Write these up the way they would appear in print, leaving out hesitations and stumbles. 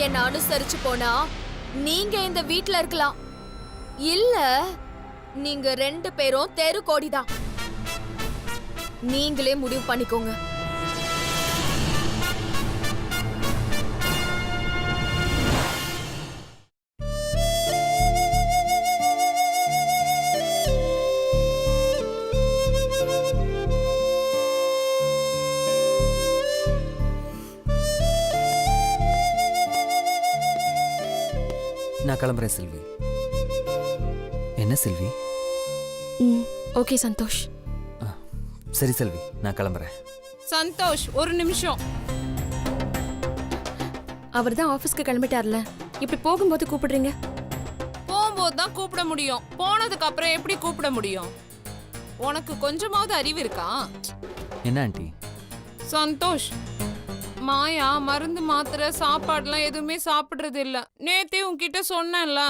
என்ன அனுசரிச்சு போனா நீங்க இந்த வீட்ல இருக்கலாம். இல்ல நீங்க 2 பேரும் தெரு கோடிதான். நீங்களே முடிவு பண்ணிக்கோங்க. நான் கிளம்புறேன் செல்வி. என்ன செல்வி? ஓகே சந்தோஷ். சரி செல்வி, நான் கிளம்புறேன். சந்தோஷ் ஒரு நிமிஷம். அவர் தான் ஆபீஸ்க்கு கிளம்பிட்டார்ல, இப்படி போகும்போது கூப்பிடுறீங்க? போகும்போது தான் கூப்பிட முடியும், போனதுக்கு அப்புறம் எப்படி கூப்பிட முடியும்? உனக்கு கொஞ்சமாவது அறிவு இருக்கா? என்ன ஆண்டி? சந்தோஷ், மாயா மருந்து மாத்திரை சாப்பாடுலாம் எதுவுமே சாப்பிடுறது இல்ல. நேத்தே உன்கிட்ட சொன்னேன்ல,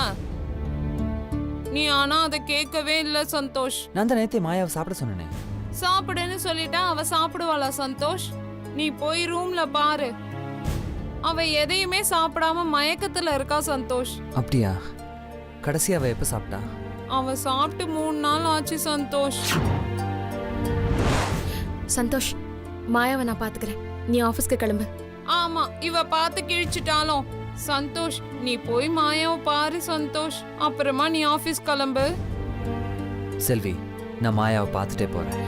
நீ ஆனா அதை கேட்கவே இல்ல சந்தோஷ். நான் தான் நேத்தே மாயாவை சாப்பிட சொன்னேனே. சாப்பிடுன்னு சொல்லிட்டா அவ சாப்பிடுவாளா சந்தோஷ்? நீ போய் ரூம்ல பாரு, அவ எதையுமே சாப்பிடாம மயக்கத்துல இருக்கா சந்தோஷ். அப்படியா? கடைசி அவ எப்ப சாப்பிட்டா? அவ சாப்பிட்டு 3 நாள் ஆச்சு சந்தோஷ். சந்தோஷ், மாயாவை நான் பாத்துக்கிறேன், நீ ஆபீஸ்க்கு கிளம்பு. ஆமா, இவ பார்த்து கிழிச்சிட்டாலும் சந்தோஷ், நீ போய் மாயாவை பாரு சந்தோஷ், அப்புறமா நீ ஆபீஸ் கிளம்பு. செல்வி, நான் மாயாவை பார்த்துட்டே போறேன்.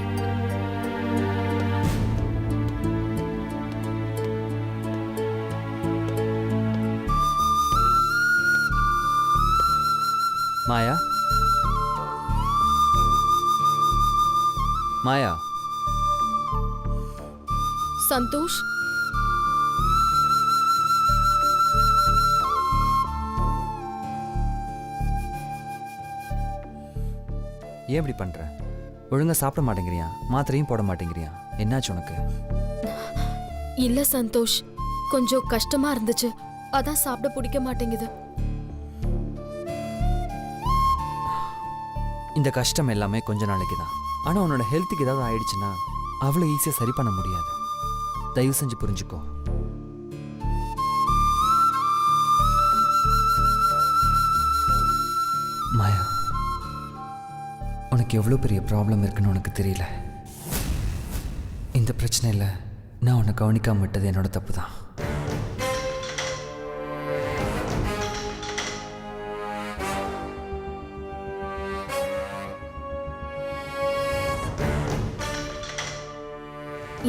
மாயா, மாயா. சந்தோஷ், ஏன் இப்படி பண்ற? ஒழுங்கா சாப்பிட மாட்டேங்கிறியா? மாத்திரையும் போட மாட்டேங்கிறியா? என்னாச்சு உனக்கு? இல்ல சந்தோஷ், கொஞ்சம் கஷ்டமா இருந்துச்சு, அதான் சாப்பிட பிடிக்க மாட்டேங்குது. இந்த கஷ்டம் எல்லாமே கொஞ்ச நாளைக்கு தான். ஆனா உன்னோட ஹெல்த்துக்கு ஏதாவது ஆயிடுச்சுன்னா அவ்வளோ ஈஸியா சரி பண்ண முடியாது. தயவு செஞ்சு புரிஞ்சுக்கோ. மாயா, உனக்கு எவ்வளோ பெரிய ப்ராப்ளம் இருக்குன்னு உனக்கு தெரியல. இந்த பிரச்சனையில் நான் உன்னை கவனிக்காம விட்டது என்னோட தப்பு தான்.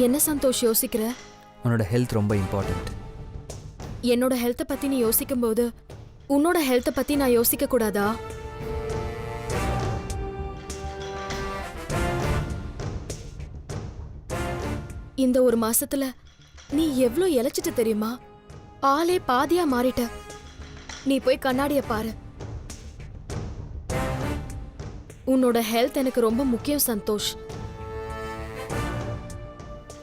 என்ன சந்தோஷ் யோசிக்கிற? உன்னோட ஹெல்த் ரொம்ப இம்பார்ட்டன்ட். என்னோட ஹெல்த்தை பத்தி நீ யோசிக்கும் போது உன்னோட ஹெல்த்தை பத்தி நான் யோசிக்க கூடாதா? இந்த ஒரு மாசத்துல நீ எவ்ளோ இழைச்சிட்டு தெரியுமா? ஆளே பாதியா மாறிட்ட. நீ போய் கண்ணாடிய பாரு. உன்னோட ஹெல்த் எனக்கு ரொம்ப முக்கியம் சந்தோஷ்.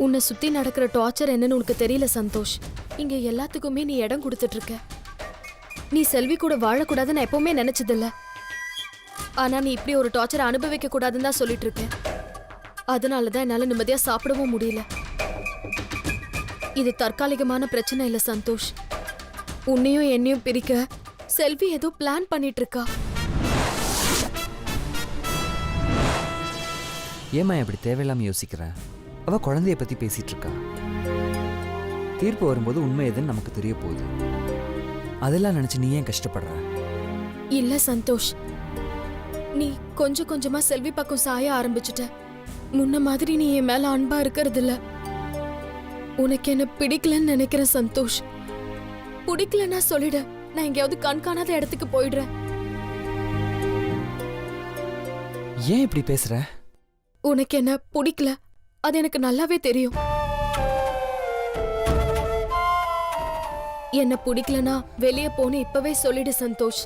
உன்னை சுத்தி நடக்கிற டார்ச்சர் என்னன்னு உனக்கு தெரியல சந்தோஷ். இங்க எல்லாத்துக்குமே நீ இடம் கொடுத்துட்டு இருக்க. நீ செல்வி கூட வாழக்கூடாதுன்னு எப்பவுமே நினைச்சதில்ல. ஆனா நீ இப்படி ஒரு டார்ச்சரை அனுபவிக்க கூடாதுன்னு தான் சொல்லிட்டு இருக்க. அதனாலதான் என்னால நிம்மதியா சாப்பிடவும் முடியல. இது தற்காலிகமான பிரச்சனை இல்ல சந்தோஷ். உன்னையும் என்னையும் பிரிக்க செல்வி ஏதோ பிளான் பண்ணிட்டு இருக்கா. ஏமா இப்படி தேவையில்லாம யோசிக்கிறேன்? அவ குழந்தைய பத்தி பேசிட்டு இருக்கா. தீர்ப்பு வரும்போது உண்மை எதுன்னு நமக்கு தெரிய போகுது. அதெல்லாம் நினைச்சு நீ ஏன் கஷ்டப்படுற? இல்ல சந்தோஷ், நீ கொஞ்சம் கொஞ்சமா செல்வி பக்கம் சாய ஆரம்பிச்சுட்ட. முன்ன மாதிரி நீ என் மேல அன்பா இருக்கிறது இல்ல. உனக்கு என்ன பிடிக்கலன்னு நினைக்கிறேன் சந்தோஷ். பிடிக்கலன்னா சொல்லிட, நான் எங்கேயாவது கண்காணாத இடத்துக்கு போயிடுறேன். ஏன் இப்படி பேசுற? உனக்கு என்ன பிடிக்கல, அது எனக்கு நல்லாவே தெரியும். என்ன பிடிக்கலனா வெளியே போன இப்பவே சொல்லிடு சந்தோஷ்.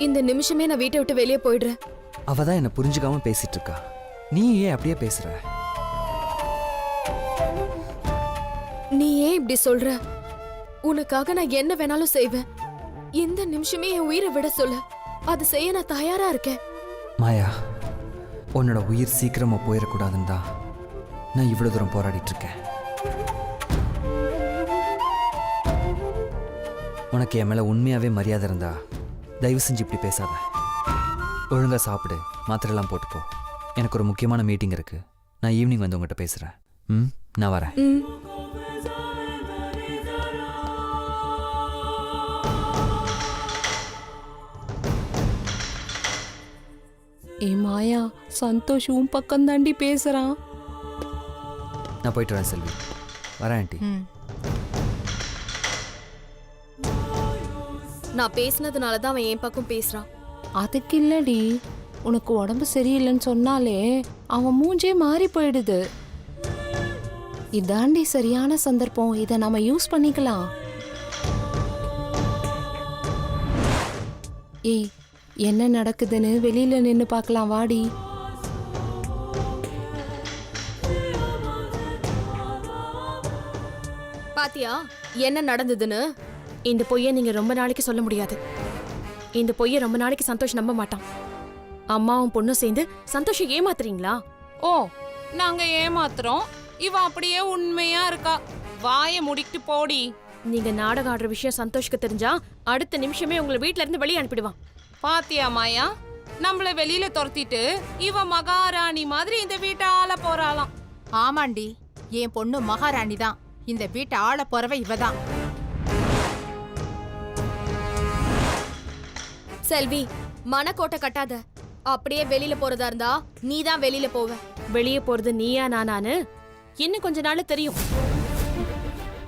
இந்த நிமிஷமே நான் வீட்டை விட்டு வெளியே போயிடுறேன். அவதான் என்ன புரிஞ்சுக்காம பேசிட்டு இருக்கா. நீ ஏன் அப்படியே பேசுற? நீ ஏன் இப்படி சொல்ற? உனக்காக நான் என்ன வேணாலும் செய்வேன். இந்த நிமிஷமே என் உயிரை விட சொல்ல, அது செய்ய நான் தயாரா இருக்கேன். மாயா, உன்னோட உயிர் சீக்கிரமா போயிடக்கூடாதுன்னு தான் நான் இவ்வளவு தூரம் போராடிட்டு இருக்கேன். உனக்கு என் மேலே உண்மையாகவே மரியாதை இருந்தா தயவு செஞ்சு இப்படி பேசாத. ஒழுங்காக சாப்பிடு, மாத்திரைலாம் போட்டுப்போ. எனக்கு ஒரு முக்கியமான மீட்டிங் இருக்கு. நான் ஈவினிங் வந்து உங்கள்கிட்ட பேசுகிறேன். நான் வரேன். ஏ மாயா, சந்தோஷ் உன் பக்கம் தாண்டி பேசுறான். நான் போயிட்டு வரேன் செல்வி. வரேன் ஆண்டி. நான் பேசினதுனால தான் அவன் என் பக்கம் பேசுறான். அதுக்கு இல்லடி, உனக்கு உடம்பு சரியில்லைன்னு சொன்னாலே அவன் மூஞ்சே மாறி போயிடுது. இதாண்டி சரியான சந்தர்ப்பம், இதை நாம யூஸ் பண்ணிக்கலாம். ஏய், என்ன நடக்குதுன்னு வெளியில நின்னு பார்க்கலாம் வாடி. பாத்தியா என்ன நடந்ததுன்னு? இந்த பொய்யை நீங்க ரொம்ப நாளைக்கு சொல்ல முடியாது. இந்த பொய்யை ரொம்ப நாளைக்கு சந்தோஷ் நம்ப மாட்டான். அம்மாவும் பொண்ணும் சேர்ந்து சந்தோஷம் ஏமாத்துறீங்களா? ஓ, நாங்க ஏமாத்துறோம், இவ அப்படியே உண்மையா இருக்கா. வாயை முடிக்கிட்டு போடி. நீங்க நாடகம் ஆடுற விஷயம் சந்தோஷ்க்கு தெரிஞ்சா அடுத்த நிமிஷமே உங்களை வீட்ல இருந்து வெளியே அனுப்பிடுவான். பாத்தியா மாயா, நம்மள வெளியில துரத்திட்டு இவ மகாராணி மாதிரி இந்த வீட்டை ஆள போறாளாம். ஆமாண்டி, என் பொண்ணு மகாராணி தான். இந்த வீட்டை ஆள போறவ இவதான். செல்வி, மனக்கோட்டை கட்டாத. அப்படியே வெளியில போறதா இருந்தா நீ தான் வெளியில போவ. வெளியே போறது நீயா நானான்னு இன்னும் கொஞ்ச நாள் தெரியும்.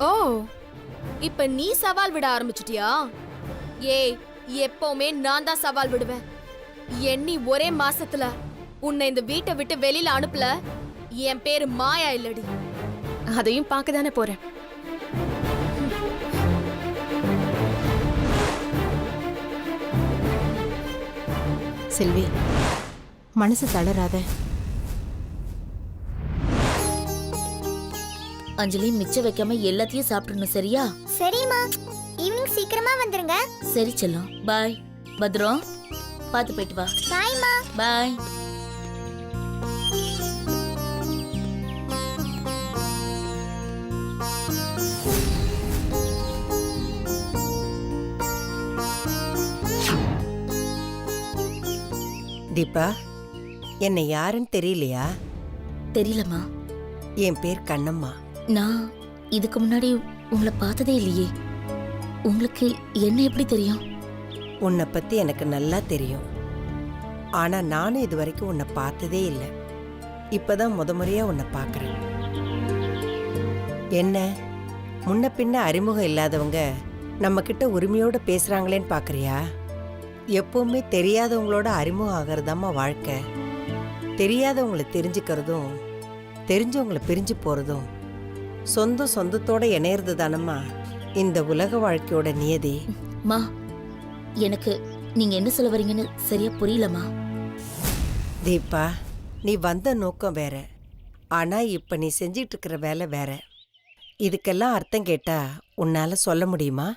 ஓ, இப்ப நீ சவால் விட ஆரம்பிச்சிட்டியா? ஏய், எப்பவுமே நான் தான் சவால் விடுவேன். எண்ணி ஒரே மாசத்துல உன்னை இந்த வீட்டை விட்டு வெளியில அனுப்பல, என் பேரு மாயா இல்லடி. அதையும் பார்க்க தானே போறேன். செல்வி, மனசு தளராத. அஞ்சலி, மிச்சம் வைக்காம எல்லாத்தையும் சாப்பிடணும், சரியா? சரிம்மா, ஈவினிங் சீக்கிரமா வந்துருங்க. சரி செல்லம், பாய். பத்ரம், பார்த்து போயிட்டு வா. பாய்மா. பாய். தீபா, என்னை யாருன்னு தெரியலையா? தெரியலம்மா. என் பேர் கண்ணம்மா. நான் இதுக்கு முன்னாடி உங்களை பார்த்ததே இல்லையே. உங்களுக்கு என்ன எப்படி தெரியும்? உன்னை பத்தி எனக்கு நல்லா தெரியும். ஆனா நானும் இது வரைக்கும் உன்னை பார்த்ததே இல்லை. இப்பதான் முறையா உன்னை பார்க்கறேன். என்ன, முன்ன பின்ன அறிமுகம் இல்லாதவங்க நம்ம கிட்ட உரிமையோட பேசுறாங்களேன்னு பாக்குறியா? எப்பவுமே தெரியாதவங்களோட அறிமுகம் ஆகிறதாம்மா வாழ்க்கை. தெரியாதவங்களை தெரிஞ்சுக்கிறதும் தெரிஞ்சவங்களை பிரிஞ்சு போறதும் சொந்தத்தோட இணையிறது தானம்மா இந்த உலக வாழ்க்கையோட நியதி. மா, எனக்கு நீங்க என்ன சொல்ல வரீங்கன்னு சரியா புரியலம்மா. தீபா, நீ வந்த நோக்கம் வேற, ஆனா இப்ப நீ செஞ்சிட்டு இருக்கிற வேலை வேற. இதுக்கெல்லாம் அர்த்தம் கேட்டா உன்னால சொல்ல முடியுமா?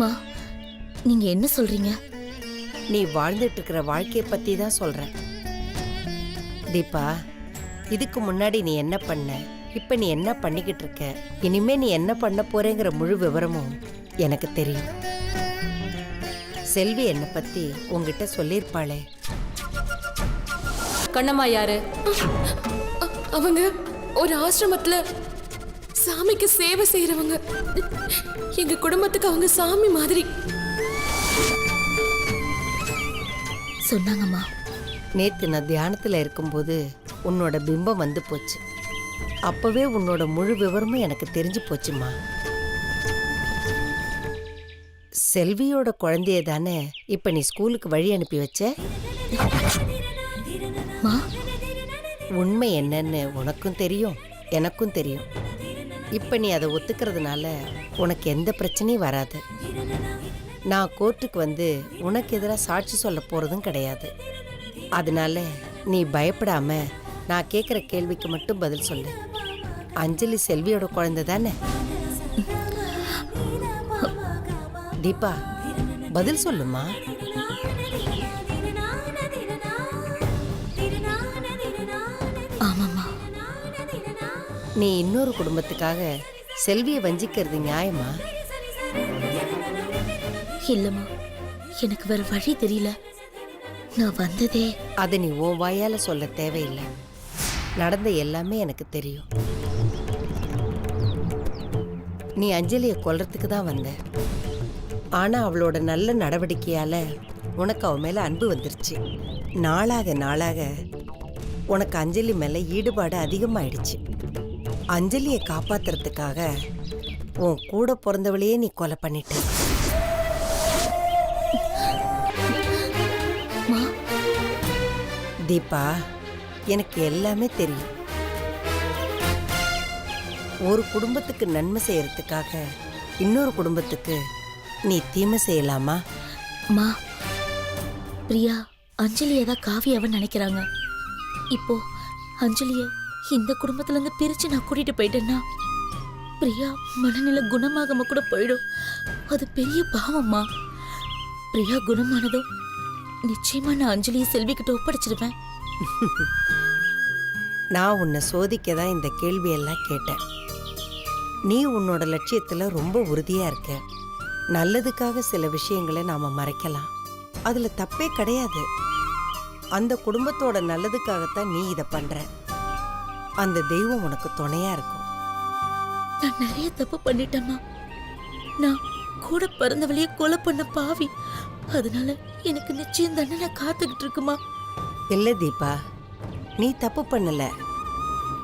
மா, நீங்க என்ன சொல்றீங்க? நீ வாழ்ந்துட்டு இருக்கிற வாழ்க்கைய பத்தி தான் சொல்றேன். தீபா, இதுக்கு முன்னாடி நீ என்ன பண்ண, இப்ப நீ என்ன பண்ணிக்கிட்டு இருக்க, இனிமே நீ என்ன பண்ண போறேங்கிற முழு விவரமும் எனக்கு தெரியும். செல்வி என்னை பத்தி உங்ககிட்ட சொல்லியிருப்பாளே. கண்ணம்மா யாரு? அவங்க ஒரு ஆசிரமத்துல சாமிக்கு சேவை செய்யறவங்க. எங்க குடும்பத்துக்கு அவங்க சாமி மாதிரி. சொன்னாங்கம்மா. நேத்து நான் தியானத்துல இருக்கும்போது உன்னோட பிம்பம் வந்து போச்சு. அப்பவே உன்னோட முழு விவரமும் எனக்கு தெரிஞ்சு போச்சுமா. செல்வியோட குழந்தைய தானே இப்ப நீ ஸ்கூலுக்கு வழி அனுப்பி வச்ச? மா, உண்மை என்னன்னு உனக்கும் தெரியும், எனக்கும் தெரியும். இப்ப நீ அதை ஒத்துக்கிறதுனால உனக்கு எந்த பிரச்சனையும் வராது. நான் கோர்ட்டுக்கு வந்து உனக்கு எதிராக சாட்சி சொல்ல போறதும் கிடையாது. அதனால நீ பயப்படாம நான் கேட்குற கேள்விக்கு மட்டும் பதில் சொல்லு. அஞ்சலி செல்வியோட குழந்தை தானே? தீபா, பதில் சொல்லுமா. ஆமாம்மா. நீ இன்னொரு குடும்பத்துக்காக செல்வியை வஞ்சிக்கிறது நியாயமா? இல்லம்மா, எனக்கு வேற வழி தெரியல. நான் வந்ததே அதை நீ உன் வாயால சொல்ல தேவையில்லை. நடந்த எல்லாமே எனக்கு தெரியும். நீ அஞ்சலியை கொல்றதுக்கு தான் வந்த. ஆனா அவளோட நல்ல நடவடிக்கையால உனக்கு அவ மேல அன்பு வந்துருச்சு. நாளாக நாளாக உனக்கு அஞ்சலி மேல ஈடுபாடு அதிகமாயிடுச்சு. அஞ்சலியை காப்பாத்துறதுக்காக உன் கூட பிறந்தவளையே நீ கொலை பண்ணிட்ட. மா, தீபா, எனக்கு எல்லாமே தெரியும். ஒரு குடும்பத்துக்கு நன்மை செய்யறதுக்காக இன்னொரு குடும்பத்துக்கு நீ தீமை செய்யலாமா? மா, பிரியா அஞ்சலியை தான் காவியாவன்னு நினைக்கிறாங்க. இப்போ அஞ்சலிய இந்த குடும்பத்துல இருந்து பிரிச்சு நான் கூட்டிட்டு போயிட்டேன்னா பிரியா மனநிலை குணமாகாம கூட போயிடும். அது பெரிய பாவம்மா. பிரியா குணமானதும் நிச்சயமா நான் அஞ்சலியை செல்வி கிட்ட ஒப்படைச்சிருவேன். நான் உன்னை சோதிக்க தான் இந்த கேள்வியெல்லாம் கேட்டேன். நீ உன்னோட லட்சியத்துல ரொம்ப உறுதியா இருக்க. நல்லதுக்காக சில விஷயங்களை நாம மறைக்கலாம், அதுல தப்பே கிடையாது. அந்த குடும்பத்தோட நல்லதுக்காகத்தான் நீ இத பண்ற. அந்த தெய்வம் உனக்கு துணையா இருக்கும். நான் நிறைய தப்பு பண்ணிட்டேம்மா. நான் கூட பிறந்தவளையே கொலை பண்ண பாவி. அதனால எனக்கு நிச்சயம் தண்டனை காத்துக்கிட்டு இருக்குமா. இல்ல தீபா, நீ தப்பு பண்ணல.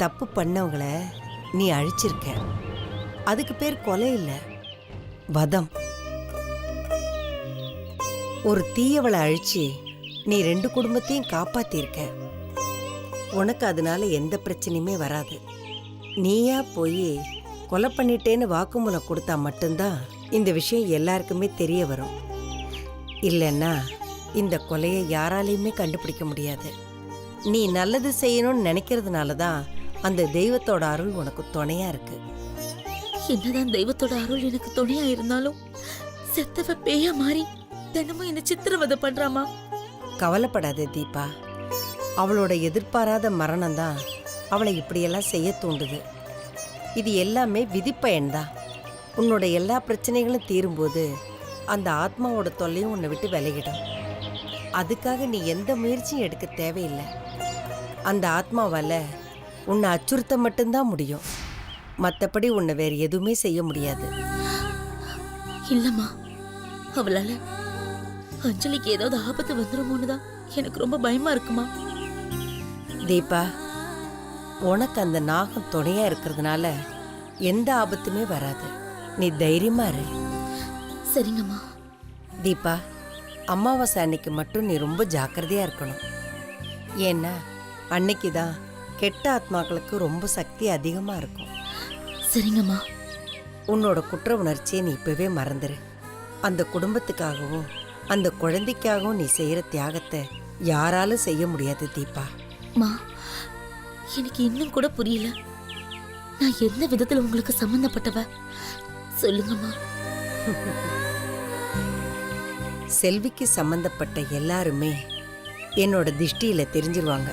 தப்பு பண்ணவங்கள நீ அழிச்சிருக்க. அதுக்கு பேர் கொலை இல்ல, வதம். ஒரு தீயவளை அழிச்சு நீ 2 குடும்பத்தையும் காப்பாத்திருக்க. உனக்கு அதனால எந்த பிரச்சனையுமே வராது. நீயா போய் கொலை பண்ணிட்டேன்னு வாக்குமூலம் கொடுத்தா மட்டும்தான் இந்த விஷயம் எல்லாருக்குமே தெரிய வரும். இல்லைன்னா இந்த கொலையை யாராலையுமே கண்டுபிடிக்க முடியாது. நீ நல்லது செய்யணும்னு நினைக்கிறதுனால தான் அந்த தெய்வத்தோட அருள் உனக்கு துணையா இருக்கு. என்னதான் தெய்வத்தோட அருள் எனக்கு துணையா இருந்தாலும் செத்தவ பேயா மாறி தினமும் என்ன சித்திரவதை பண்றாமா. கவலைப்படாத தீபா, அவளோட எதிர்பாராத மரணம் தான் அவளை இப்படியெல்லாம் செய்ய தூண்டுது. இது எல்லாமே விதிப்பயன்தான். உன்னோட எல்லா பிரச்சனைகளும் தீரும்போது அந்த ஆத்மாவோட தொல்லையும் உன்னை விட்டு விலகிடும். அதுக்காக நீ எந்த முயற்சியும் எடுக்க தேவையில்லை. அந்த ஆத்மாவால உன்னை அச்சுறுத்த மட்டும்தான் முடியும். மற்றபடி உன்னை வேற எதுவுமே செய்ய முடியாது. இல்லம்மா, அவளால அஞ்சலிக்கு ஏதாவது ஆபத்து வந்துருமோன்னு தான் எனக்கு ரொம்ப பயமா இருக்குமா. தீபா, உனக்கு அந்த நாகம் துணையா இருக்கிறதுனால எந்த ஆபத்துமே வராது. நீ தைரியமா இரு. சரிங்கம்மா. தீபா, அமாவாசை அன்னைக்கு மட்டும் நீ ரொம்ப ஜாக்கிரதையா இருக்கணும். ஏன்னா அன்னைக்கு தான் கெட்ட ஆத்மாக்களுக்கு ரொம்ப சக்தி அதிகமா இருக்கும். சரிங்கம்மா. உன்னோட குற்ற உணர்ச்சியை நீ இப்பவே மறந்துரு. அந்த குடும்பத்துக்காகவும் அந்த குழந்தைக்காகவும் நீ செய்யற தியாகத்தை யாராலும் செய்ய முடியாது தீபா. மா, எனக்கு இன்னும் கூட புரியல. நான் எந்த விதத்துல உங்களுக்கு சம்பந்தப்பட்டவ சொல்லுங்கம்மா. செல்விக்கு சம்பந்தப்பட்ட எல்லாருமே என்னோட திஷ்டியில தெரிஞ்சிருவாங்க.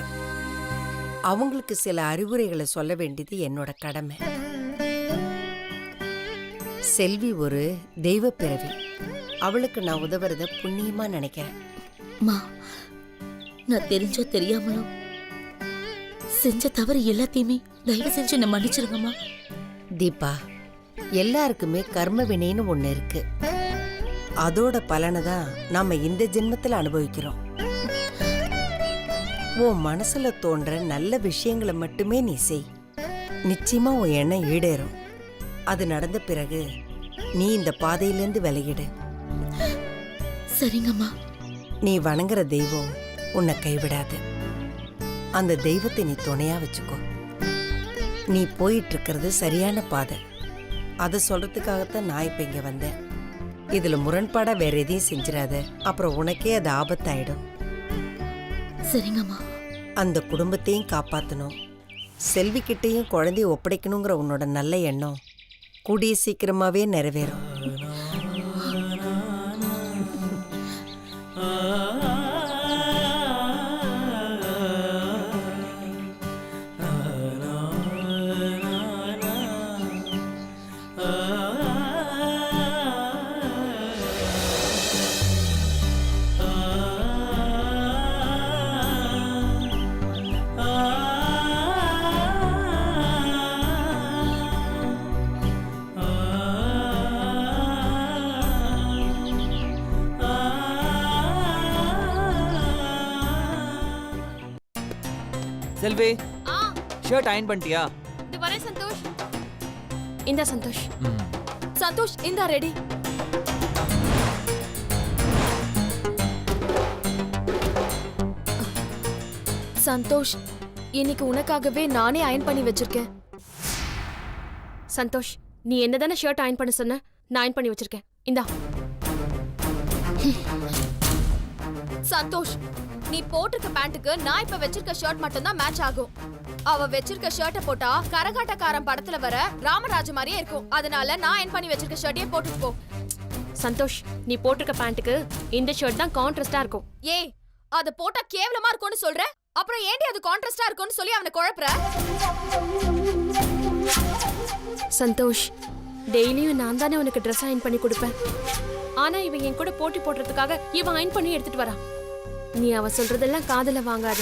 அவங்களுக்கு சில அறிவுரைகளை சொல்ல வேண்டியது என்னோட கடமை. செல்வி ஒரு தெய்வ பிறவி. அவளுக்கு நான் உதவுறத புண்ணியமா நினைக்கிறேன். மா, நான் தெரிஞ்சோ தெரியாமலோ செஞ்ச தவறு எல்லாத்தையுமே தயவு செஞ்சு என்ன மன்னிச்சிருங்கம்மா. தீபா, எல்லாருக்குமே கர்ம வினைன்னு ஒண்ணு இருக்கு. அதோட பலனை தான் நாம இந்த ஜென்மத்துல அனுபவிக்கிறோம். உன் மனசுல தோன்ற நல்ல விஷயங்களை மட்டுமே நீ செய். நிச்சயமா உன் எண்ணம் ஈடேறும். அது நடந்த பிறகு நீ இந்த பாதையிலேருந்து விலகிடு. சரிங்கம்மா. நீ வணங்குற தெய்வம் உன்னை கைவிடாது. அந்த தெய்வத்தை நீ துணையா வச்சுக்கோ. நீ போயிட்டு இருக்கிறது சரியான பாதை. அதை சொல்றதுக்காகத்தான் நான் இப்ப இங்க வந்தேன். இதுல முரண்பாடா வேற எதையும் செஞ்சிடாத, அப்புறம் உனக்கே அது ஆபத்தாயிடும். சரிங்கம்மா. அந்த குடும்பத்தையும் காப்பாத்தணும், செல்விக்கிட்டையும் குழந்தைய ஒப்படைக்கணுங்கிற உன்னோட நல்ல எண்ணம் கூடிய சீக்கிரமாவே நிறைவேறும். செல்வி ஷர்ட் அயன் பண்ணிட்டியா? இது வரே சந்தோஷ். இந்த சந்தோஷ். ம். சந்தோஷ் இந்த ரெடி. சந்தோஷ், இன்னைக்கு உனக்காகவே நானே அயன் பண்ணி வச்சிருக்கேன். சந்தோஷ், நீ என்னதானே ஷர்ட் அயன் பண்ண சொன்ன? நான் அயன் பண்ணி வச்சிருக்கேன். இந்தா. சந்தோஷ், நீ போட்டிருக்க பேண்ட்டுக்கு நான் இப்ப வச்சிருக்க ஷர்ட் மட்டும் தான் மேட்ச் ஆகும். அவ வச்சிருக்க ஷர்ட்டை போட்டா கரகாட்டக்காரன் படத்துல வர ராமராஜ மாதிரியே இருக்கும். அதனால நான் அயன் பண்ணி வச்சிருக்க ஷர்ட்டையே போட்டுட்டு போ. சந்தோஷ், நீ போட்டிருக்க பேண்ட்டுக்கு இந்த ஷர்ட் தான் கான்ட்ராஸ்டா இருக்கும். ஏய், அத போட்டா கேவலமா இருக்கும்னு சொல்ற, அப்புறம் ஏன்டி அது கான்ட்ராஸ்டா இருக்கும்னு சொல்லி அவனை குழப்புற? சந்தோஷ், டெய்லியும் நான் தானே உனக்கு ட்ரெஸ் அயன் பண்ணி கொடுப்பேன். ஆனா இவன் என் கூட போட்டி போடுறதுக்காக இவன் அயன் பண்ணி எடுத்துட்டு வரான். நீ அவ சொல்றதெல்லாம் காதுல வாங்காத.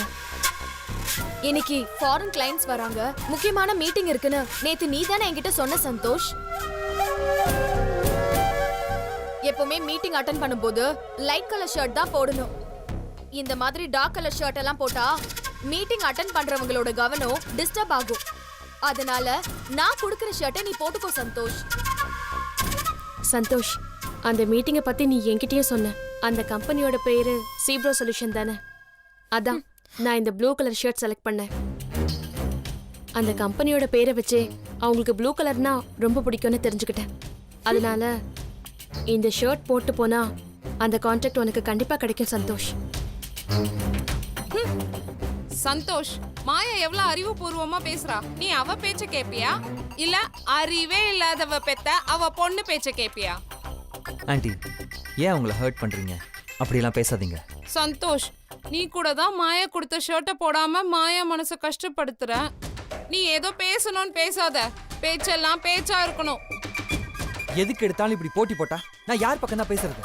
இன்னைக்கு ஃபாரின் கிளையண்ட்ஸ் வராங்க, முக்கியமான மீட்டிங் இருக்குன்னு நேத்து நீ தானே என்கிட்ட சொன்ன சந்தோஷ். எப்பவுமே மீட்டிங் அட்டெண்ட் பண்ணும்போது லைட் கலர் ஷர்ட் தான் போடணும். இந்த மாதிரி டார்க் கலர் ஷர்ட் எல்லாம் போட்டா மீட்டிங் அட்டெண்ட் பண்றவங்களோட கவனம் டிஸ்டர்ப் ஆகும். அதனால நான் கொடுக்கிற ஷர்ட்டை நீ போட்டுக்கோ சந்தோஷ். சந்தோஷ், அந்த மீட்டிங்கை பத்தி நீ என்கிட்டயே சொன்ன. அந்த கம்பெனியோட பேரு சீப்ரோ சொல்யூஷன் தானே? அதான் நான் இந்த ப்ளூ கலர் ஷர்ட் செலக்ட் பண்ணேன். அந்த கம்பெனியோட பேரை வச்சே அவங்களுக்கு ப்ளூ கலர்னா ரொம்ப பிடிக்கும்னு தெரிஞ்சுக்கிட்டேன். அதனால இந்த ஷர்ட் போட்டு போனா அந்த கான்ட்ராக்ட் உனக்கு கண்டிப்பா கிடைக்கும் சந்தோஷ். சந்தோஷ், மாயா எவ்வளவு அறிவுபூர்வமா பேசுறா. நீ அவ பேச்ச கேப்பியா இல்ல அறிவே இல்லாதவ பெத்த அவ பொண்ணு பேச்ச கேப்பியா? ஆண்டி, ஏன் உங்களை ஹர்ட் பண்றீங்க? அப்படியெல்லாம் பேசாதீங்க. சந்தோஷ், நீ கூட தான் மாயா கொடுத்த ஷர்ட்டை போடாம மாயா மனசை கஷ்டப்படுத்துற. நீ ஏதோ பேசணும்னு பேசாத. பேச்செல்லாம் பேச்சா இருக்கணும். எதுக்கு எடுத்தாலும் இப்படி போட்டி போட்டா நான் யார் பக்கம் தான் பேசுறது?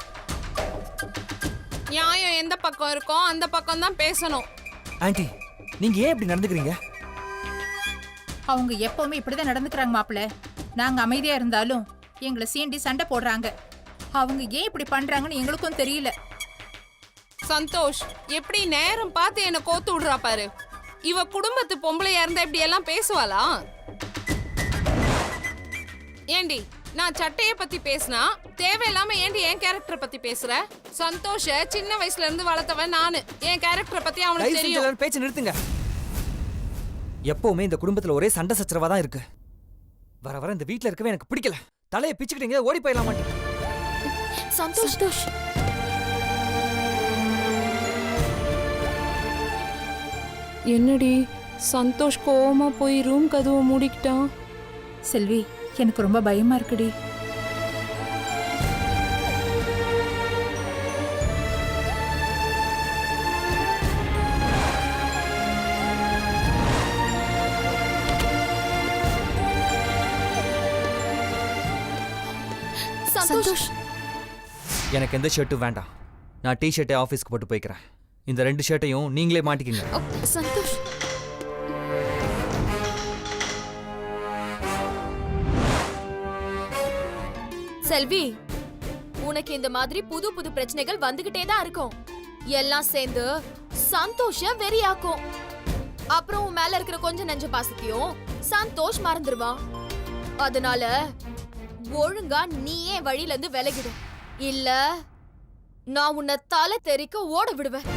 நியாயம் எந்த பக்கம் இருக்கோ அந்த பக்கம் தான் பேசணும். ஆண்டி, நீங்க ஏன் இப்படி நடந்துக்கிறீங்க? அவங்க எப்பவுமே இப்படிதான் நடந்துக்கிறாங்க மாப்பிள்ள. நாங்க அமைதியா இருந்தாலும் எங்களை சீண்டி சண்டை போடுறாங்க. அவங்க ஏன் இப்படி பண்றாங்கன்னு எங்களுக்கும் தெரியல. சந்தோஷ், எப்படி நேரம் பார்த்து என்ன கோத்து விடுறா பாரு. இவ குடும்பத்து பொம்பளையா இருந்தா இப்படி எல்லாம் பேசுவாளா? ஏண்டி, நான் சட்டைய பத்தி பேசினா தேவையில்லாம ஏண்டி என் கேரக்டரை பத்தி பேசுற? சந்தோஷ சின்ன வயசுல இருந்து வளர்த்தவன் நானு. என் கேரக்டரை பத்தி அவனுக்கு தெரியும். பேச்சு நிறுத்துங்க. எப்பவுமே இந்த குடும்பத்துல ஒரே சண்டை சச்சரவா தான் இருக்கு. வர வர இந்த வீட்ல இருக்கவே எனக்கு பிடிக்கல. தலையை பிச்சுக்கிட்டீங்க, ஓடி போயிடலாம் மாட்டேன். சந்தோஷ், என்னடி சந்தோஷ் கோவமா போய் ரூம் கதவை மூடிக்கிட்டான்? செல்வி, எனக்கு ரொம்ப பயமா இருக்குடி. சந்தோஷ், எனக்கு எந்த ஷர்ட்டும் வேண்டாம். நான் டி ஷர்ட்டை ஆஃபீஸ்க்கு போட்டு போய்க்கிறேன். இந்த 2 ஷர்ட்டையும் நீங்களே மாட்டிக்கிங்க. சந்தோஷ். செல்வி, உனக்கு இந்த மாதிரி புது புது பிரச்சனைகள் வந்துகிட்டே தான் இருக்கும். எல்லாம் சேர்ந்து சந்தோஷ வெறியாக்கும். அப்புறம் உன் மேல இருக்கிற கொஞ்சம் நெஞ்ச பாசத்தையும் சந்தோஷ் மறந்துடுவான். அதனால ஒழுங்கா நீயே வழியில இருந்து விலகிடு. இல்ல நான் உன்னை தலை தெறிக்க ஓட விடுவேன்.